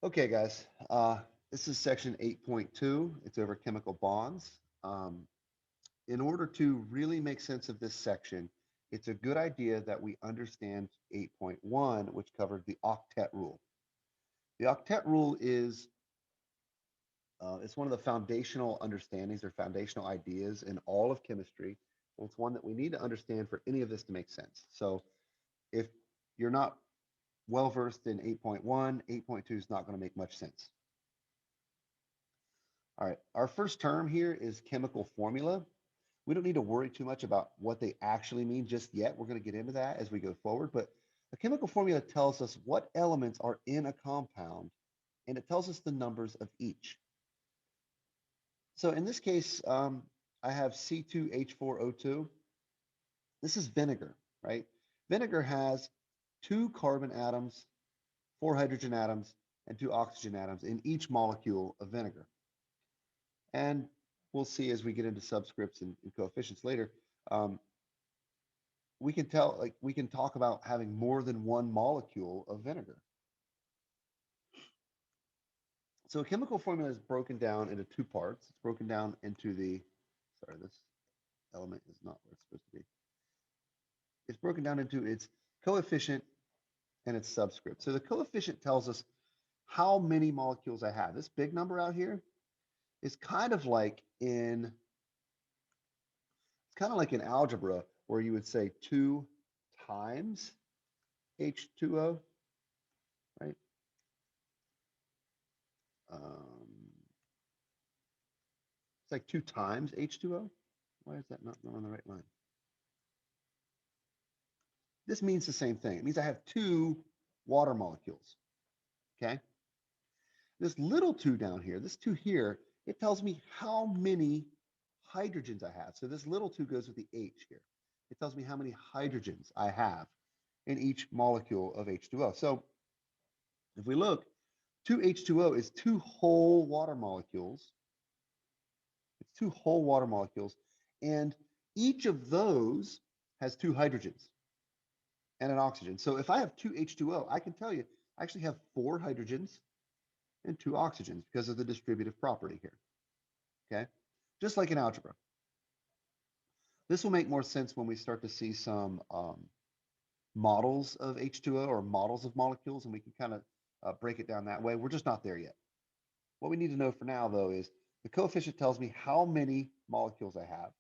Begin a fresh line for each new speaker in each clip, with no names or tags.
Okay, guys, this is section 8.2. It's over chemical bonds. In order to really make sense of this section, it's a good idea that we understand 8.1, which covered the octet rule. The octet rule is it's one of the foundational understandings or foundational ideas in all of chemistry. And it's one that we need to understand for any of this to make sense. So if you're not well versed in 8.1, 8.2 is not going to make much sense. All right, our first term here is chemical formula. We don't need to worry too much about what they actually mean just yet. We're going to get into that as we go forward. But a chemical formula tells us what elements are in a compound, and it tells us the numbers of each. So in this case, I have C2H4O2. This is vinegar, right? Vinegar has two carbon atoms, four hydrogen atoms, and two oxygen atoms in each molecule of vinegar. And we'll see as we get into subscripts and coefficients later, um, we can tell, like, we can talk about having more than one molecule of vinegar. So a chemical formula is broken down into two parts. It's broken down into sorry, this element is not where it's supposed to be. It's broken down into its coefficient and its subscript. So the coefficient tells us how many molecules I have. This big number out here is kind of like in algebra where you would say 2 times H2O, right? Um, it's like 2 times H2O. Why is that not on the right line? This means the same thing. It means I have two water molecules, okay? This little 2 down here, this 2 here, it tells me how many hydrogens I have. So this little 2 goes with the H here. It tells me how many hydrogens I have in each molecule of H2O. So if we look, 2H2O is two whole water molecules. It's two whole water molecules, and each of those has two hydrogens and an oxygen. So if I have two H2O, I can tell you I actually have four hydrogens and two oxygens because of the distributive property here. Okay, just like in algebra. This will make more sense when we start to see some models of H2O or models of molecules, and we can kind of break it down that way. We're just not there yet. What we need to know for now, though, is the coefficient tells me how many molecules I have,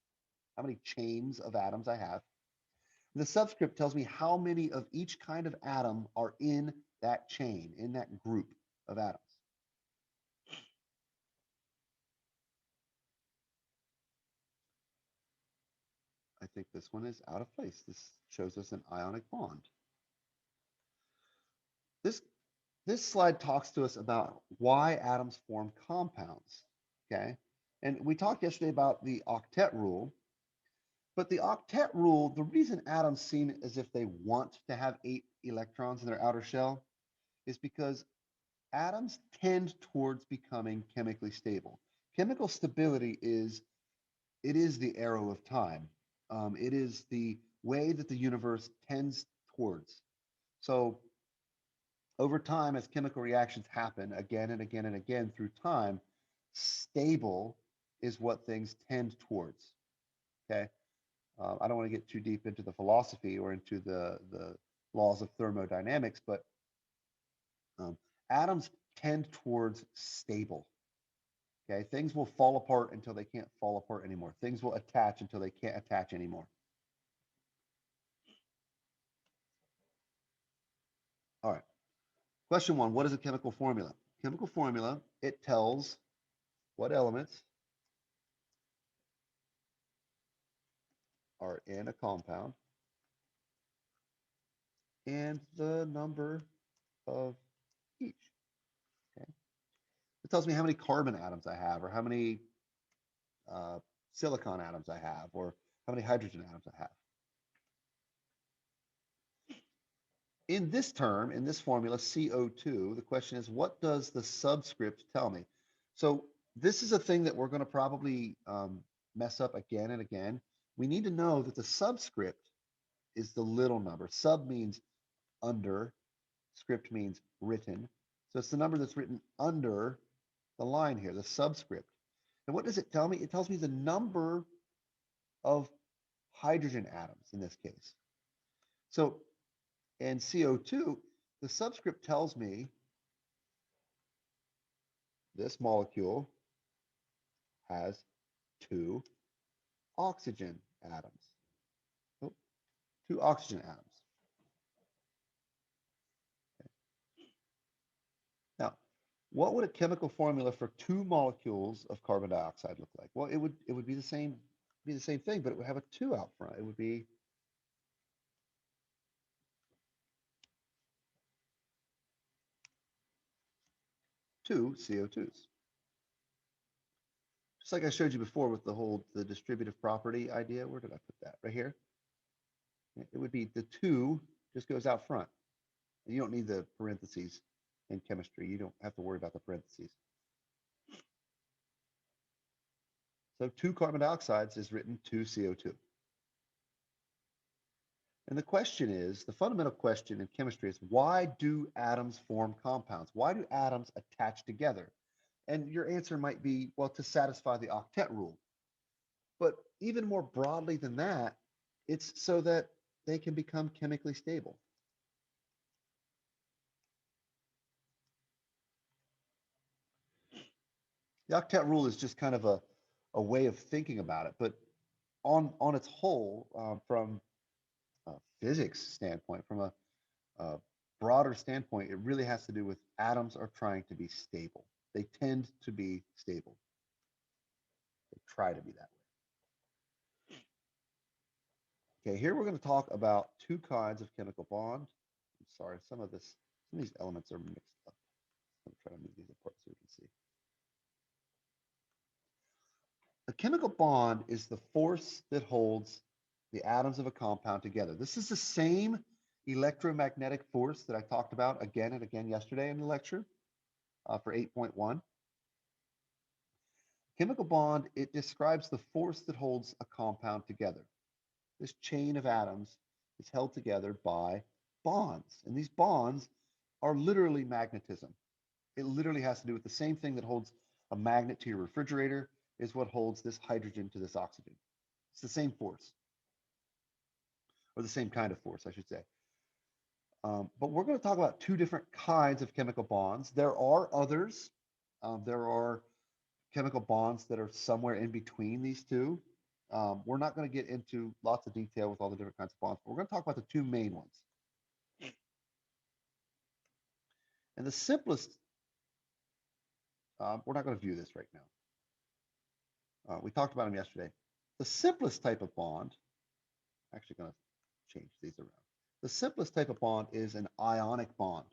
how many chains of atoms I have. The subscript tells me how many of each kind of atom are in that chain, in that group of atoms. I think this one is out of place. This shows us an ionic bond. This this slide talks to us about why atoms form compounds. Okay. And we talked yesterday about the octet rule, but the octet rule, the reason atoms seem as if they want to have 8 electrons in their outer shell is because atoms tend towards becoming chemically stable. Chemical stability is the arrow of time. It is the way that the universe tends towards. So over time, as chemical reactions happen again and again and again through time, stable is what things tend towards. Okay. I don't want to get too deep into the philosophy or into the laws of thermodynamics, but um, atoms tend towards stable. Okay, things will fall apart until they can't fall apart anymore. Things will attach until they can't attach anymore. All right. Question one, what is a chemical formula? Chemical formula, it tells what elements are in a compound and the number of each. Okay. It tells me how many carbon atoms I have, or how many uh, silicon atoms I have, or how many hydrogen atoms I have. In this term, in this formula, CO2, the question is, what does the subscript tell me? So this is a thing that we're going to probably mess up again and again. We need to know that the subscript is the little number. Sub means under, script means written. So it's the number that's written under the line here, the subscript. And what does it tell me? It tells me the number of hydrogen atoms in this case. So in CO2, the subscript tells me this molecule has 2 oxygen atoms. Oh, 2 oxygen atoms. Okay. Now, what would a chemical formula for 2 molecules of carbon dioxide look like? Well, it would be the same thing, but it would have a 2 out front. It would be 2 CO2s. Just like I showed you before with the distributive property idea. Where did I put that? Right here. It would be the 2 just goes out front. You don't need the parentheses in chemistry. You don't have to worry about the parentheses. So 2 carbon dioxides is written 2 CO2. And the question is, the fundamental question in chemistry is, why do atoms form compounds? Why do atoms attach together? And your answer might be, well, to satisfy the octet rule. But even more broadly than that, it's so that they can become chemically stable. The octet rule is just kind of a way of thinking about it. But on its whole, from a physics standpoint, from a broader standpoint, it really has to do with atoms are trying to be stable. They tend to be stable. They try to be that way. Okay, here we're going to talk about 2 kinds of chemical bond. I'm sorry, some of these elements are mixed up. I'm trying to move these apart so we can see. A chemical bond is the force that holds the atoms of a compound together. This is the same electromagnetic force that I talked about again and again yesterday in the lecture for 8.1. Chemical bond, it describes the force that holds a compound together. This chain of atoms is held together by bonds, and these bonds are literally magnetism. It literally has to do with the same thing that holds a magnet to your refrigerator is what holds this hydrogen to this oxygen. It's the same force, or the same kind of force, I should say. But we're going to talk about 2 different kinds of chemical bonds. There are others. There are chemical bonds that are somewhere in between these 2. We're not going to get into lots of detail with all the different kinds of bonds, but we're going to talk about the 2 main ones. And the simplest, we're not going to view this right now. We talked about them yesterday. The simplest type of bond, actually going to change these around. The simplest type of bond is an ionic bond.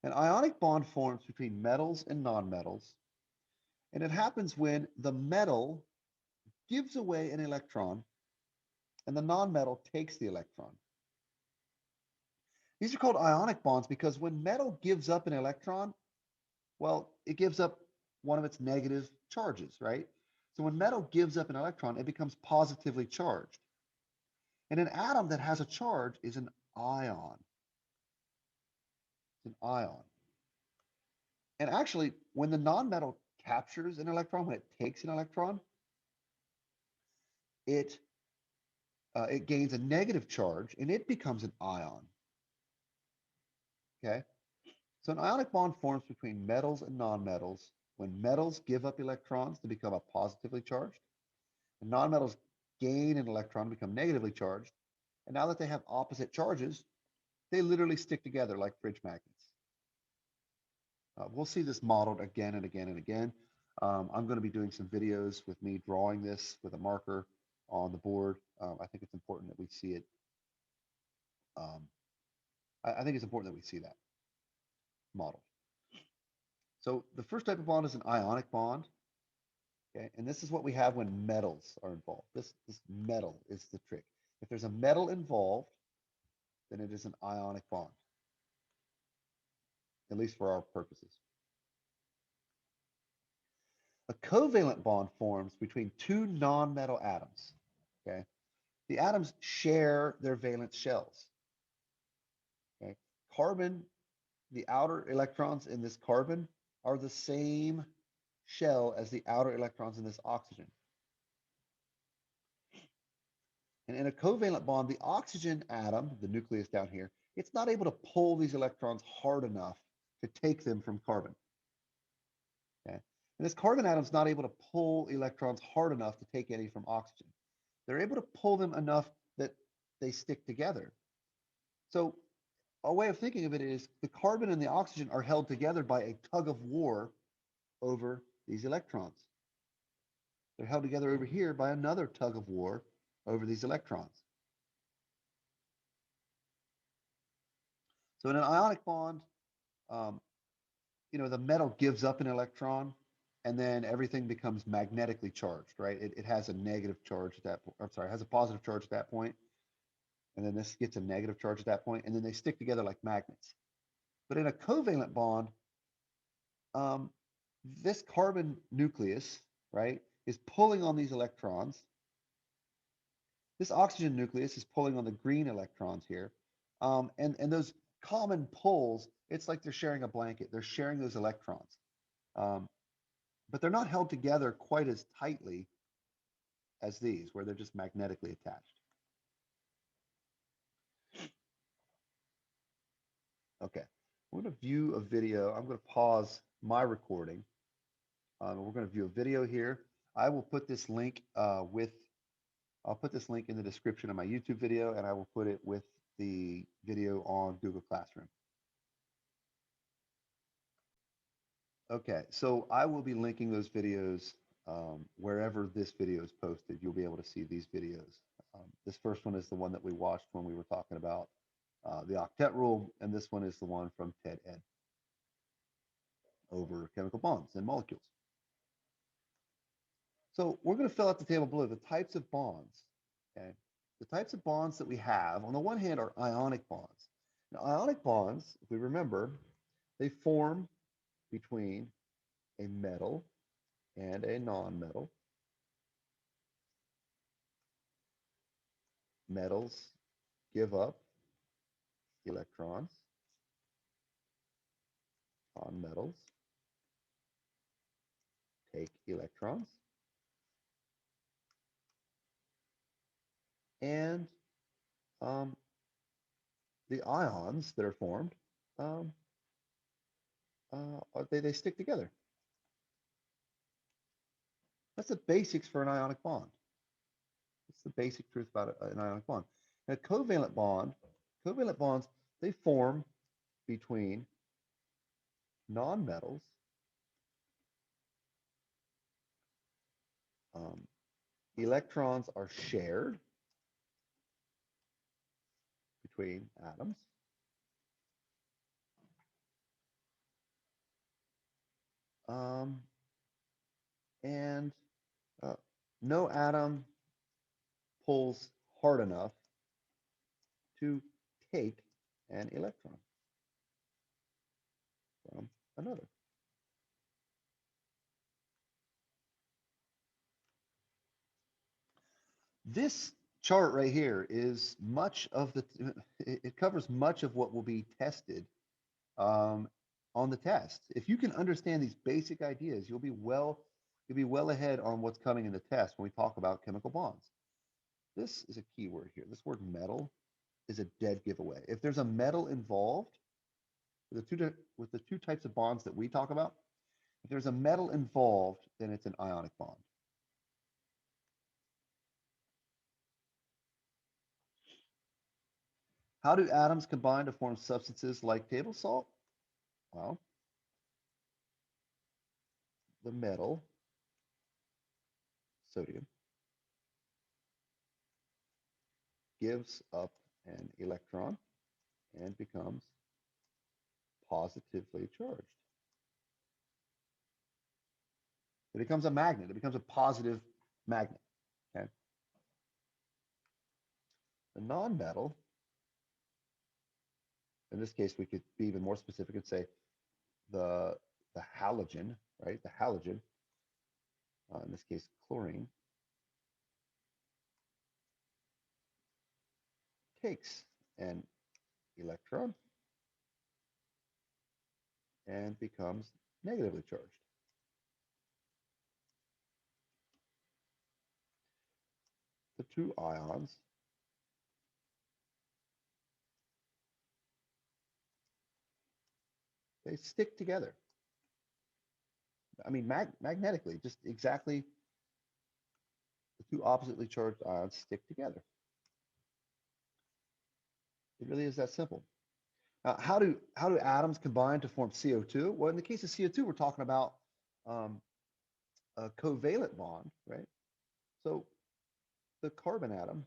An ionic bond forms between metals and nonmetals, and it happens when the metal gives away an electron and the nonmetal takes the electron. These are called ionic bonds because when metal gives up an electron, well, it gives up one of its negative charges, right? So when metal gives up an electron, it becomes positively charged. And an atom that has a charge is an ion. It's an ion. And actually, when the nonmetal captures an electron, when it takes an electron, it gains a negative charge and it becomes an ion. Okay? So an ionic bond forms between metals and nonmetals when metals give up electrons to become a positively charged, and nonmetals gain an electron to become negatively charged. And now that they have opposite charges, they literally stick together like fridge magnets. We'll see this modeled again and again and again. I'm going to be doing some videos with me drawing this with a marker on the board. I think it's important that we see it. I think it's important that we see that model. So the first type of bond is an ionic bond. Okay, and this is what we have when metals are involved. This metal is the trick. If there's a metal involved, then it is an ionic bond, at least for our purposes. A covalent bond forms between 2 non-metal atoms. Okay, the atoms share their valence shells. Okay, carbon the outer electrons in this carbon are the same shell as the outer electrons in this oxygen. And in a covalent bond, the oxygen atom, the nucleus down here, it's not able to pull these electrons hard enough to take them from carbon. Okay? And this carbon atom's not able to pull electrons hard enough to take any from oxygen. They're able to pull them enough that they stick together. So a way of thinking of it is the carbon and the oxygen are held together by a tug of war over these electrons. They're held together over here by another tug of war over these electrons. So in an ionic bond, um, the metal gives up an electron and then everything becomes magnetically charged, right? It has a negative charge at that point. I'm sorry, it has a positive charge at that point, and then this gets a negative charge at that point, and then they stick together like magnets. But in a covalent bond, um, this carbon nucleus, right, is pulling on these electrons. This oxygen nucleus is pulling on the green electrons here. And those common pulls, it's like they're sharing a blanket. They're sharing those electrons. But they're not held together quite as tightly as these, where they're just magnetically attached. Okay, we're going to view a video. I'm going to pause my recording. We're going to view a video here. I will put this link I'll put this link in the description of my YouTube video, and I will put it with the video on Google Classroom. Okay, so I will be linking those videos wherever this video is posted. You'll be able to see these videos. This first one is the one that we watched when we were talking about the octet rule, and this one is the one from TED Ed over chemical bonds and molecules. So we're going to fill out the table below the types of bonds. Okay, the types of bonds that we have on the one hand are ionic bonds. Now, ionic bonds, if we remember, they form between a metal and a non-metal. Metals give up electrons. Non-metals take electrons. And the ions that are formed, they stick together. That's the basics for an ionic bond. That's the basic truth about an ionic bond. And a covalent bonds, they form between non-metals. Electrons are shared between atoms. And no atom pulls hard enough to take an electron from another. This chart right here is it covers much of what will be tested on the test. If you can understand these basic ideas, you'll be well ahead on what's coming in the test when we talk about chemical bonds. This is a key word here. This word metal is a dead giveaway. If there's a metal involved with the two types of bonds that we talk about, if there's a metal involved, then it's an ionic bond. How do atoms combine to form substances like table salt? Well, the metal, sodium, gives up an electron and becomes positively charged. It becomes a magnet. It becomes a positive magnet. Okay. The non-metal, in this case, we could be even more specific and say the halogen, right? The halogen, in this case, chlorine, takes an electron and becomes negatively charged. The two ions they stick together. I mean, magnetically, just exactly the two oppositely charged ions stick together. It really is that simple. How do atoms combine to form CO2? Well, in the case of CO2, we're talking about um, a covalent bond, right? So the carbon atom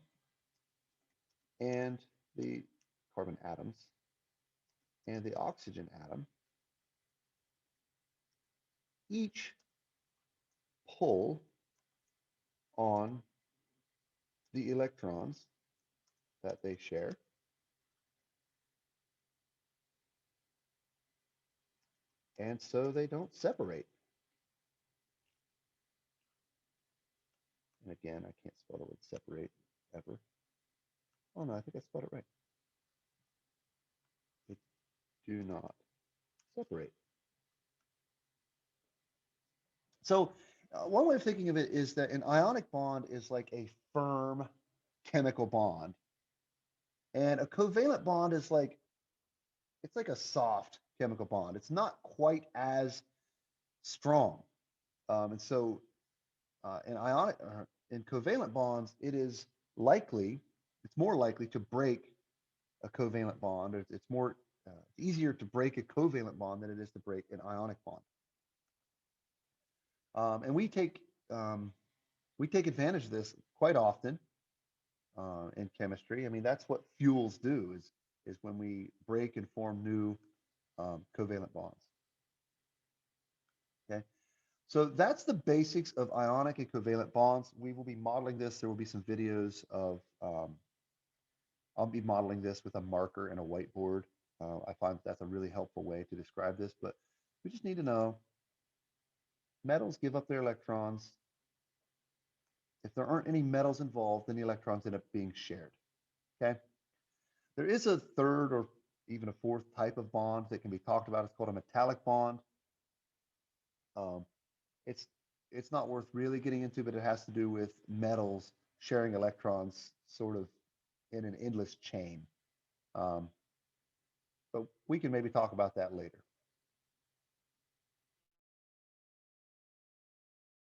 and the carbon atoms and the oxygen atom each pull on the electrons that they share, and so they don't separate. And again, I can't spell the word separate ever. Oh no, I think I spelled it right. They do not separate. So one way of thinking of it is that an ionic bond is like a firm chemical bond, and a covalent bond is like it's like a soft chemical bond. It's not quite as strong, and so in covalent bonds, it's more likely to break a covalent bond. It's more easier to break a covalent bond than it is to break an ionic bond. And we take advantage of this quite often in chemistry. I mean, that's what fuels do is when we break and form new covalent bonds. Okay, so that's the basics of ionic and covalent bonds. We will be modeling this. There will be some videos of I'll be modeling this with a marker and a whiteboard. I find that's a really helpful way to describe this, but we just need to know metals give up their electrons. If there aren't any metals involved, then the electrons end up being shared. Okay. There is a third or even a fourth type of bond that can be talked about. It's called a metallic bond. Um, it's it's not worth really getting into, but it has to do with metals sharing electrons sort of in an endless chain. Um, but we can maybe talk about that later.